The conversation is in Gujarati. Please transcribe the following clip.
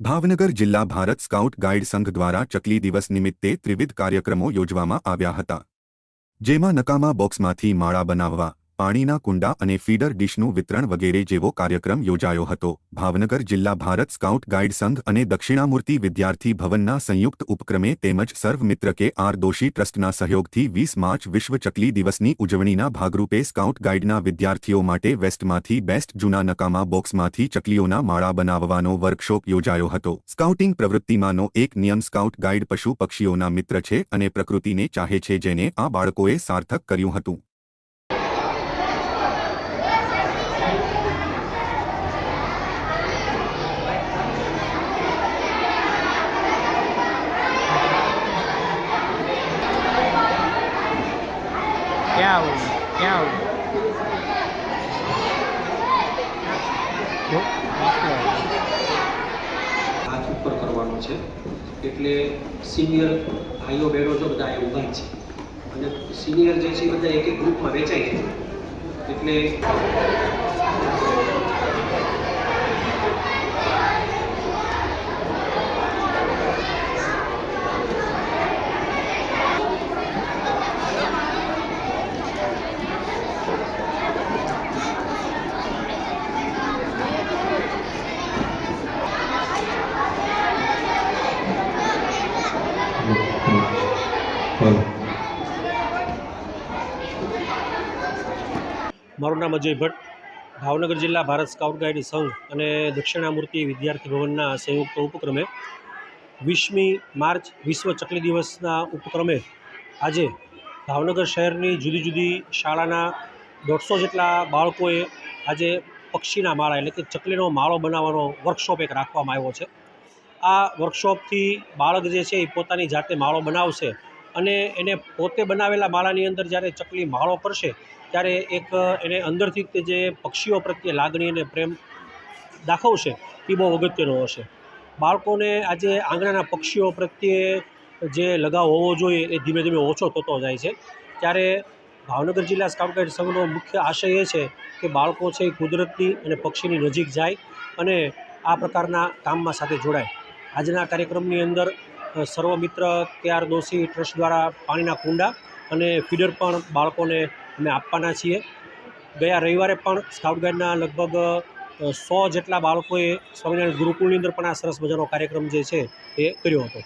ભાવનગર જિલ્લા ભારત સ્કાઉટ ગાઈડ સંઘ દ્વારા ચકલી દિવસ નિમિત્તે ત્રિવિધ કાર્યક્રમો યોજવામાં આવ્યા હતા, જેમાં નકામા બોક્સમાંથી માળા બનાવવા, પાણીના કુંડા અને ફીડર ડીશનું વિતરણ વગેરે જેવો કાર્યક્રમ યોજાયો હતો। ભાવનગર જિલ્લા ભારત સ્કાઉટ ગાઈડ સંઘ અને દક્ષિણામૂર્તિ વિદ્યાર્થી ભવનના સંયુક્ત ઉપક્રમે તેમજ સર્વ મિત્ર કે આર દોશી ટ્રસ્ટના સહયોગથી 20 માર્ચ વિશ્વ ચકલી દિવસની ઉજવણીના ભાગરૂપે સ્કાઉટ ગાઈડના વિદ્યાર્થીઓ માટે વેસ્ટમાંથી બેસ્ટ જૂના નકામા બોક્સમાંથી ચકલીઓના માળા બનાવવાનો વર્કશોપ યોજાયો હતો। સ્કાઉટિંગ પ્રવૃત્તિમાંનો એક નિયમ સ્કાઉટ ગાઈડ પશુ પક્ષીઓના મિત્ર છે અને પ્રકૃતિને ચાહે છે, જેને આ બાળકોએ સાર્થક કર્યું હતું। क्या हो क्या हो હાથ ઉપર કરવાનો છે, એટલે સિનિયર ભાઈઓ બહેનો જો બધા એ ઊભા છે અને સિનિયર જે છે બધા એક એક ગ્રુપમાં વેચાય છે, એટલે મારું નામ અજય ભટ્ટ, ભાવનગર જિલ્લા ભારત સ્કાઉટ ગાઈડ સંઘ અને દક્ષિણામૂર્તિ વિદ્યાર્થી ભવનના સંયુક્ત ઉપક્રમે 20મી માર્ચ વિશ્વ ચકલી દિવસના ઉપક્રમે આજે ભાવનગર શહેરની જુદી જુદી શાળાના 150 જેટલા બાળકોએ આજે પક્ષીના માળા એટલે કે ચકલીનો માળો બનાવવાનો વર્કશોપ એક રાખવામાં આવ્યો છે। આ વર્કશોપથી બાળક જે છે એ પોતાની જાતે માળો બનાવશે અને એને પોતે બનાવેલા માળાની અંદર જ્યારે ચકલી માળો કરશે ત્યારે એક એને અંદરથી તે જે પક્ષીઓ પ્રત્યે લાગણી અને પ્રેમ દાખવશે એ બહુ અગત્યનો હશે। બાળકોને આજે આંગણાના પક્ષીઓ પ્રત્યે જે લગાવ હોવો જોઈએ એ ધીમે ધીમે ઓછો થતો જાય છે, ત્યારે ભાવનગર જિલ્લા સ્કાઉટ ગાઈડ સંઘનો મુખ્ય આશય એ છે કે બાળકો છે એ કુદરતની અને પક્ષીની નજીક જાય અને આ પ્રકારના કામમાં સાથે જોડાય। આજના કાર્યક્રમની અંદર સર્વમિત્ર કે આર દોશી ટ્રસ્ટ દ્વારા પાણીના કુંડા અને ફીડર પણ બાળકોને અમે આપવાના છીએ। ગયા રવિવારે પણ સ્કાઉટ ગાઈડના લગભગ 100 જેટલા બાળકોએ સ્વામિનારાયણ ગુરુકુળની અંદર પણ આ સરસ મજાનો કાર્યક્રમ જે છે એ કર્યો હતો।